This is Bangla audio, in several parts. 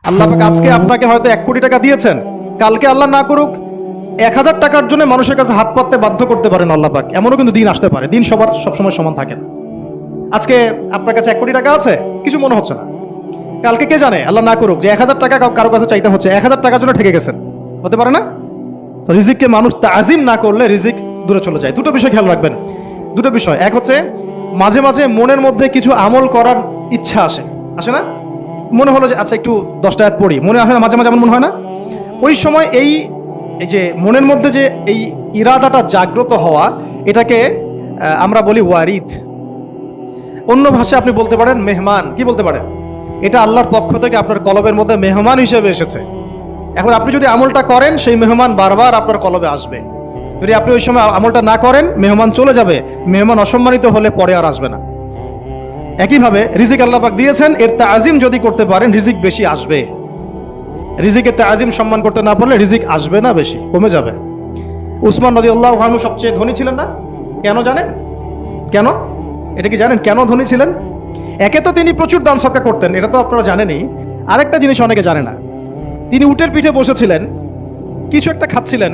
আল্লাহ পাক আজকে আপনাকে হয়তো 1 কোটি টাকা দিয়েছেন, কালকে আল্লাহ না করুক 1000 টাকার জন্য মানুষের কাছে হাত পাততে বাধ্য করতে পারেন আল্লাহ পাক। এমনও কিন্তু দিন আসতে পারে, দিন সবার সবসময় সমান থাকে না। আজকে আপনার কাছে 1 কোটি টাকা আছে, কিছু মনে হচ্ছে না, কালকে কে জানে আল্লাহ না করুক যে 1000 টাকা কারো কাছে চাইতে হচ্ছে, 1000 টাকার জন্য ঠকে গেছেন, হতে পারে না? তো রিজিককে মানুষ তাজিম না করলে রিজিক দূরে চলে যায়। দুটো বিষয় খেয়াল রাখবেন, দুটো বিষয়। এক হচ্ছে মাঝে মাঝে মনের মধ্যে কিছু আমল করার ইচ্ছা আসে না? মনে হলো যে আচ্ছা একটু 10টা আয়াত পড়ি, মনে আসে না মাঝে মাঝে? এমন মনে হয় না? ওই সময় এই যে মনের মধ্যে যে এই ইরাদাটা জাগ্রত হওয়া, এটাকে আমরা বলি ওয়ারিদ। অন্য ভাষায় আপনি বলতে পারেন মেহমান। কি বলতে পারেন? এটা আল্লাহর পক্ষ থেকে আপনার কলবের মধ্যে মেহমান হিসেবে এসেছে। এখন আপনি যদি আমলটা করেন, সেই মেহমান বারবার আপনার কলবে আসবে। যদি আপনি ওই সময় আমলটা না করেন, মেহমান চলে যাবে, মেহমান অসম্মানিত হলে পরে আর আসবে না। একইভাবে রিজিক আল্লাহ পাক দিয়েছেন, এর তাজিম যদি করতে পারেন রিজিক বেশি আসবে। রিজিকের তাজিম সম্মান করতে না পারলে রিজিক আসবে না, বেশি কমে যাবে। উসমান রাদিয়াল্লাহু আনহু সবচেয়ে ধনী ছিলেন না? কেন জানেন? কেন? এটা কি জানেন কেন ধনী ছিলেন? একে তো তিনি প্রচুর দান সদকা করতেন, এটা তো আপনারা জানেনই। আরেকটা জিনিস অনেকে জানে না, তিনি উটের পিঠে বসেছিলেন, কিছু একটা খাচ্ছিলেন,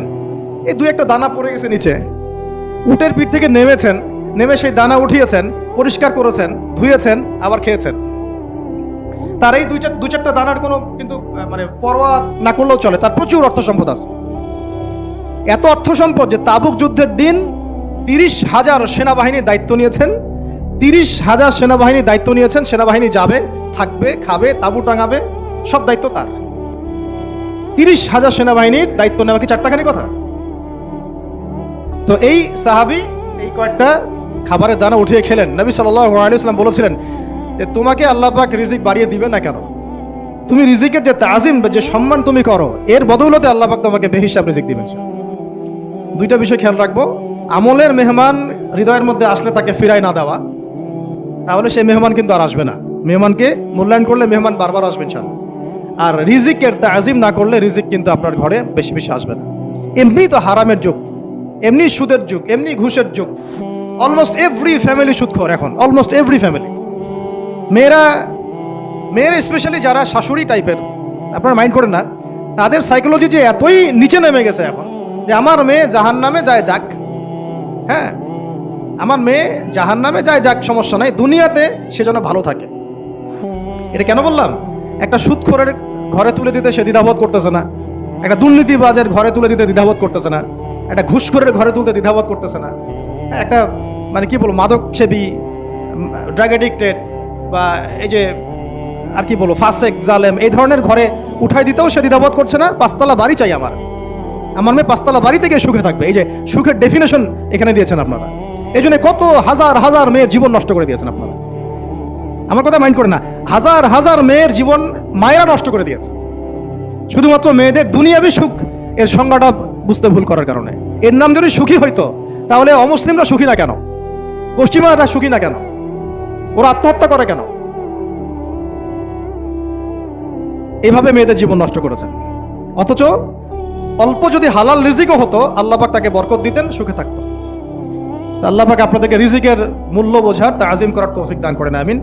এই 2-1টা দানা পড়ে গেছে নিচে। উটের পিঠ থেকে নেমেছেন, নেমে সেই দানা উঠিয়েছেন, পরিষ্কার করেছেন, ধুয়েছেন, আবার খেয়েছেন। তার এই 2-4টা দানার কোনো কিন্তু মানে পরোয়া না করলেও চলে, তার প্রচুর অর্থ সম্পদ আছে। এত অর্থ সম্পদ যে তাবুক যুদ্ধের দিন 30,000 সেনাবাহিনীর দায়িত্ব নিয়েছেন। 30,000 সেনাবাহিনীর দায়িত্ব নিয়েছেন। সেনাবাহিনী যাবে, থাকবে, খাবে, তাবু টাঙাবে, সব দায়িত্ব তার। 30,000 সেনাবাহিনীর দায়িত্ব নেওয়া কি চারটাখানি কথা? তো এই সাহাবী এই কয়েকটা খাবারের দানা উঠিয়ে খেলেন। নবী সাল্লাল্লাহু আলাইহি ওয়াসাল্লাম বলেছিলেন যে তোমাকে আল্লাহ পাক রিজিক বাড়িয়ে দিবে না কেন? তুমি রিজিকের যে তাজিম, যে সম্মান তুমি করো, এর বদৌলতে আল্লাহ পাক তোমাকে বেহিসাব রিজিক দিবেন। দুইটা বিষয় খেয়াল রাখবো। আমলের মেহমান হৃদয়ের মধ্যে আসলে তাকে ফিরায় না দেওয়া, তাহলে সেই মেহমান কিন্তু আর আসবে না। মেহমানকে মূল্যায়ন করলে মেহমান বারবার আসবে ইনশাআল্লাহ। আর রিজিকের তাজিম না করলে রিজিক কিন্তু আপনার ঘরে বেশি বেশি আসবে না। এমনি তো হারামের যুগ, এমনি সুদের যুগ, এমনি ঘুষের যুগ। অলমোস্ট এভরি ফ্যামিলি সুদখোর এখন, অলমোস্ট এভরি ফ্যামিলি। মেয়েরা স্পেশালি যারা শাশুড়ি টাইপের, আপনারা মাইন্ড করেন না, তাদের সাইকোলজি যে এতই নিচে নেমে গেছে এখন যে আমার মেয়ে জাহান্নামে যায় যাক, হ্যাঁ আমার মেয়ে জাহান্নামে যায় যাক, সমস্যা নাই, দুনিয়াতে সে যেন ভালো থাকে। এটা কেন বললাম? একটা সুদখোরের ঘরে তুলে দিতে সে দ্বিধাবোধ করতেছে না, একটা দুর্নীতিবাজের ঘরে তুলে দিতে দ্বিধাবোধ করতেছে না, একটা ঘুষখোরের ঘরে তুলতে দ্বিধাবোধ করতেছে না, একটা মানে কি বলবো মাদক সেবী, ড্রাগ এডিক্টেড বা এই যে আর কি বলবো ফাসেক জালেম, এই ধরনের ঘরে উঠাই দিতেও সে দ্বিধাবোধ করছে না। 5তলা বাড়ি চাই আমার মেয়ে 5তলা বাড়ি থেকে সুখে থাকবে। এই যে সুখের ডেফিনেশন এখানে দিয়েছেন আপনারা। এই জন্য কত হাজার হাজার মেয়ের জীবন নষ্ট করে দিয়েছেন আপনারা। আমার কথা মাইন্ড করে না, হাজার হাজার মেয়ের জীবন মায়েরা নষ্ট করে দিয়েছে শুধুমাত্র মেয়েদের দুনিয়াবী সুখ এর সংজ্ঞাটা বুঝতে ভুল করার কারণে। এর নাম যদি সুখী হইতো, তাহলে অমুসলিমরা সুখী না কেন? পশ্চিমারা সুখী না কেন? ওরা আত্মহত্যা করে কেন? এভাবে মেয়েদের জীবন নষ্ট করেছেন। অথচ অল্প যদি হালাল রিজিকও হতো, আল্লাহ পাক তাকে বরকত দিতেন, সুখে থাকতো। আল্লাহ পাক আপনাদেরকে রিজিকের মূল্য বোঝার, তাজিম করার তৌফিক দান করেন, আমিন।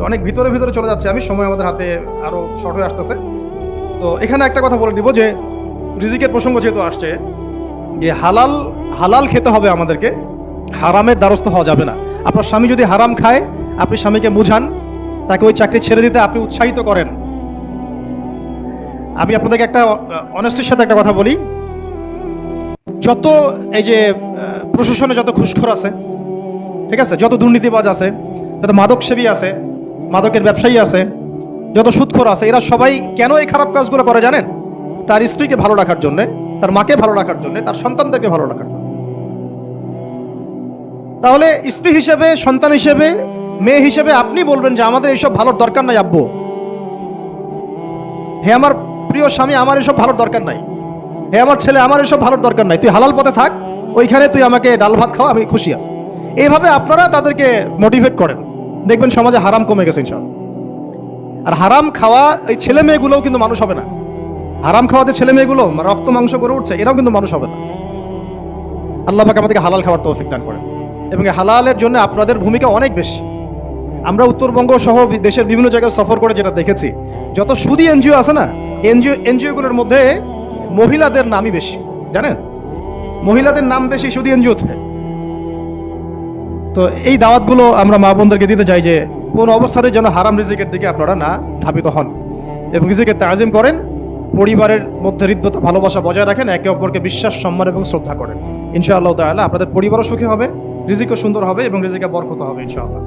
অনেক ভিতরে চলে যাচ্ছে আমি, সময় আমাদের হাতে আরো শর্ট হয়ে আসতেছে। তো এখানে একটা কথা বলে দিব যে রিজিকের প্রসঙ্গ যেহেতু আসছে, যে হালাল খেতে হবে আমাদেরকে, হারামের দ্বারস্থ হওয়া যাবে না। আপনার স্বামী যদি হারাম খায়, আপনি স্বামীকে বুঝান, তাকে ওই চাকরি ছেড়ে দিতে আপনি উৎসাহিত করেন। আমি আপনাদেরকে একটা অনেস্টির সাথে একটা কথা বলি, যত এই যে প্রশাসনে যত ঘুষখোর আছে, ঠিক আছে, যত দুর্নীতিবাজ আছে, যত মাদক সেবী আছে, মাদকের ব্যবসায়ী আছে, যত সুদখোর আছে, এরা সবাই কেন এই খারাপ কাজগুলো করে জানেন? তার স্ত্রীকে ভালো রাখার জন্য, তার মাকে ভালো রাখার জন্য, তার সন্তানদেরকে ভালো রাখার জন্য। তাহলে স্ত্রী হিসেবে, সন্তান হিসেবে, মেয়ে হিসেবে আপনি বলবেন যে আমাদের এইসব ভালোর দরকার নাই আব্বু, হে আমার প্রিয় স্বামী, আমার এসব ভালোর দরকার নাই, হে আমার ছেলে, আমার এসব ভালোর দরকার নাই, তুই হালাল পথে থাক, ওইখানে তুই আমাকে ডাল ভাত খাওয়া, আমি খুশি আছি। এইভাবে আপনারা তাদেরকে মোটিভেট করেন, দেখবেন সমাজে হারাম কমে গেছে ইনশাআল্লাহ। আর হারাম খাওয়া এই ছেলে মেয়েগুলোও কিন্তু মানুষ হবে না। হারাম খাওয়াতে ছেলে মেয়েগুলো রক্ত মাংস করে উঠছে, এরাও কিন্তু মানুষ হবে না। আল্লাহ পাক আমাদেরকে হালাল খাওয়ার তৌফিক দান করেন, এবং হালালের জন্য আপনাদের ভূমিকা অনেক বেশি। আমরা উত্তরবঙ্গ সহ দেশের বিভিন্ন জায়গায় সফর করে যেটা দেখেছি, যত সুদী এনজিও আছে না, এনজিওগুলোর মধ্যে মহিলাদের নামই বেশি, জানেন? মহিলাদের নাম বেশি শুধু এনজিওতে। তো এই দাওয়াতগুলো আমরা মা বোনদেরকে দিতে চাই যে কোন অবস্থাতে যেন হারাম রিজিকের দিকে আপনারা না ধাবিত হন এবং রিজিকের তাজিম করেন, পরিবারের মধ্যে হৃদ্যতা ভালোবাসা বজায় রাখেন, একে অপরকে বিশ্বাস, সম্মান এবং শ্রদ্ধা করেন। ইনশাআল্লাহ তাআলা আপনাদের পরিবারও সুখী হবে, রিজিকও সুন্দর হবে এবং রিজিকে বরকত হবে ইনশাআল্লাহ।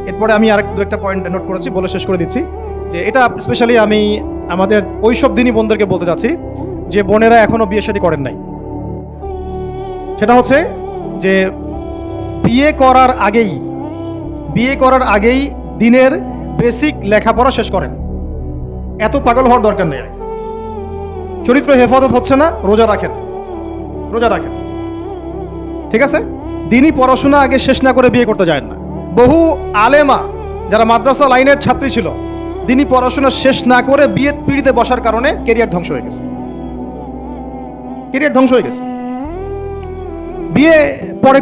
এরপরে আমি আরেক দু একটা পয়েন্ট নোট করেছি, বলে শেষ করে দিচ্ছি যে এটা স্পেশালি আমি আমাদের ওইসব দিনই বোনদেরকে বলতে চাচ্ছি যে বোনেরা এখনো বিয়ে শাদী করেন নাই। সেটা হচ্ছে যে বিয়ে করার আগেই দিনের বেসিক লেখাপড়া শেষ করেন। এত পাগল হওয়ার দরকার নেই। চরিত্র হেফাজত হচ্ছে না, রোজা রাখেন, ঠিক আছে? দিনই পড়াশোনা আগে শেষ না করে বিয়ে করতে যায় না। বহু আলেমা যারা মাদ্রাসা লাইনের ছাত্রী ছিল, দিনই পড়াশোনা শেষ না করে বিয়ে পিড়িতে বসার কারণে কেরিয়ার ধ্বংস হয়ে গেছে। বিয়ে পরে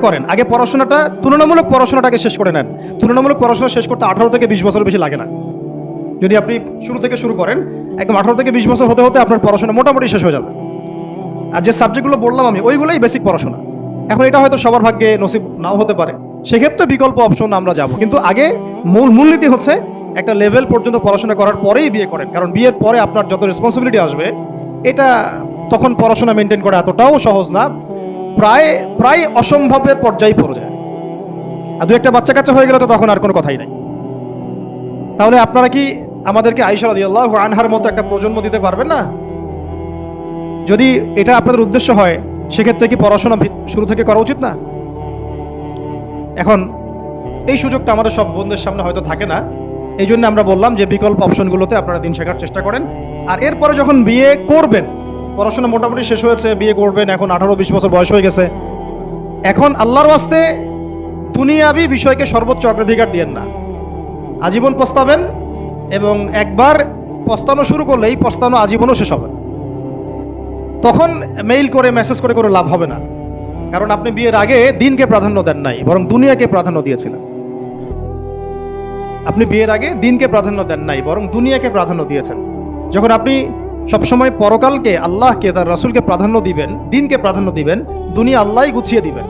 করেন, আগে পড়াশোনাটা, তুলনামূলক পড়াশোনাটাকে শেষ করে নেন। তুলনামূলক পড়াশোনা শেষ করতে 18 থেকে 20 বছর বেশি লাগে না। যদি আপনি শুরু থেকে শুরু করেন, একদম 18 থেকে 20 বছর হতে হতে আপনার পড়াশোনা মোটামুটি শেষ হয়ে যাবে। আর যে সাবজেক্টগুলো বললাম আমি, ওইগুলোই বেসিক পড়াশোনা। এখন এটা হয়তো সবার ভাগ্যে নসিব নাও হতে পারে, সেক্ষেত্রে বিকল্প অপশন আমরা যাব, কিন্তু আগে মূলনীতি হচ্ছে একটা লেভেল পর্যন্ত পড়াশোনা করার পরেই বিয়ে করেন। কারণ বিয়ের পরে আপনার যত রেসপন্সিবিলিটি আসবে, এটা তখন পড়াশোনা মেনটেন করা এতটাও সহজ না, প্রায় অসম্ভবের পর্যায়ে পড়ে যায়। আর দু একটা বাচ্চা কাচ্চা হয়ে গেলে তো তখন আর কোনো কথাই নাই। তাহলে আপনারা কি আমাদেরকে আয়েশা রাদিয়াল্লাহু আনহার মতো একটা প্রজন্ম দিতে পারবেন না? যদি এটা আপনাদের উদ্দেশ্য হয়, সেক্ষেত্রে কি পড়াশোনা শুরু থেকে করা উচিত না? এখন এই সুযোগটা আমাদের সব বন্ধুদের সামনে হয়তো থাকে না, এই জন্য আমরা বললাম যে বিকল্প অপশনগুলোতে আপনারা দিন শেখার চেষ্টা করেন। আর এরপরে যখন বিয়ে করবেন, পড়াশোনা মোটামুটি শেষ হয়েছে, বিয়ে করবেন, এখন 18-20 বছর বয়স হয়ে গেছে, এখন আল্লাহর ওয়াস্তে দুনিয়াবি বিষয়কে সর্বোচ্চ অগ্রাধিকার দিয়েন না। আজীবন পস্তাবেন, এবং একবার পস্তানো শুরু করলে এই পস্তানো আজীবনও শেষ হবে। তখন মেইল করে মেসেজ করে লাভ হবে না, কারণ আপনি বিয়ের আগে দিনকে প্রাধান্য দেন নাই, বরং দুনিয়াকে প্রাধান্য দিয়েছিলেন। আপনি বিয়ের আগে দিনকে প্রাধান্য দেন নাই, বরং দুনিয়াকে প্রাধান্য দিয়েছেন। যখন আপনি সবসময় পরকালকে, আল্লাহকে, তার রাসূলকে প্রাধান্য দিবেন, দিনকে প্রাধান্য দিবেন, দুনিয়া আল্লাহই গুছিয়ে দিবেন।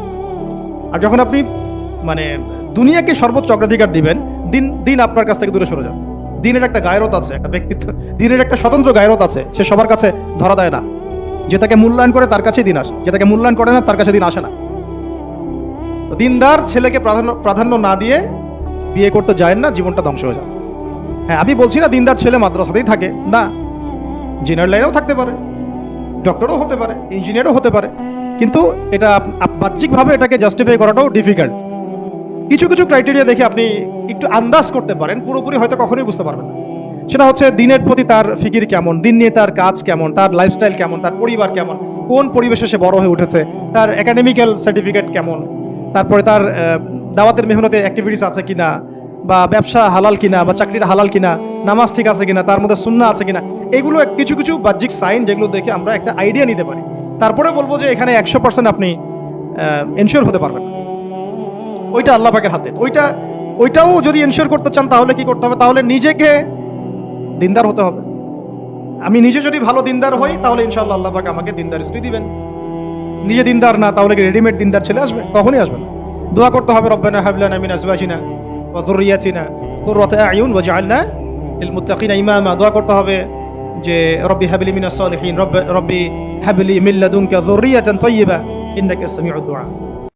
আর যখন আপনি দুনিয়াকে সর্বোচ্চ অগ্রাধিকার দিবেন, দিন আপনার কাছ থেকে দূরে সরে যাবে। দিনের একটা গায়রত আছে, একটা ব্যক্তিত্ব, দিনের একটা স্বতন্ত্র গায়রত আছে, সে সবার কাছে ধরা দেয় না। যে তাকে মূল্যায়ন করে তার কাছেই দিন আসে, যে তাকে মূল্যায়ন করে না তার কাছে দিন আসে না। দিনদার ছেলেকে প্রাধান্য না দিয়ে বিয়ে করতে যায় না, জীবনটা ধ্বংস হয়ে যায়। হ্যাঁ, আমি বলছি না দিনদার ছেলে মাদ্রাসাতেই থাকে না, ইঞ্জিনিয়ার লাইনেও থাকতে পারে, ডক্টরও হতে পারে, ইঞ্জিনিয়ারও হতে পারে, কিন্তু এটা বাহ্যিকভাবে এটাকে জাস্টিফাই করাটাও ডিফিকাল্ট। কিছু ক্রাইটেরিয়া দেখে আপনি একটু আন্দাজ করতে পারেন, পুরোপুরি হয়তো কখনোই বুঝতে পারবেন না। সেটা হচ্ছে দিনের প্রতি তার ফিকির কেমন, দিন নিয়ে তার কাজ কেমন, তার লাইফস্টাইল কেমন, তার পরিবার কেমন, কোন পরিবেশে সে বড় হয়ে উঠেছে, তার একাডেমিক্যাল সার্টিফিকেট কেমন, তারপরে তার দাওয়াতের মেহনতে অ্যাক্টিভিটিস আছে কিনা, বা ব্যবসা হালাল কিনা, বা চাকরিটা হালাল কিনা, নামাজ ঠিক আছে কিনা, তার মধ্যে সুন্নাহ আছে কিনা, এগুলো কিছু বাহ্যিক সাইন যেগুলো দেখে আমরা একটা আইডিয়া নিতে পারি। তারপরে বলবো যে এখানে 100% আপনি এনশিওর হতে পারবেন, ওইটা আল্লাহ পাকের হাতে। ওইটাও যদি এনশিওর করতে চান তাহলে কি করতে হবে? তাহলে নিজেকে দিনদার হতে হবে। আমি নিজে যদি ভালো দিনদার হই, তাহলে ইনশাআল্লাহ আল্লাহ পাক আমাকে দিনদার স্ত্রী দিবেন। নিজে দিনদার না, তাহলে কি রেডিমেড দিনদার ছেলে আসবে? কখনই আসবে না। দোয়া করতে হবে, রব্বানা হাব লানা মিন আজওয়াজিনা ওয়া যুররিয়াতিনা কুররাতা আ'য়ুন ওয়াজআলনা লিল মুত্তাকিনা ইমামা। দোয়া করতে হবে যে রব্বি হাবলি মিনাস সালিহিন, রব্বি হাবলি মিন লাদুনকা যুররিয়াতান তাইয়্যিবা ইন্নাকা সামিউদ দুআ।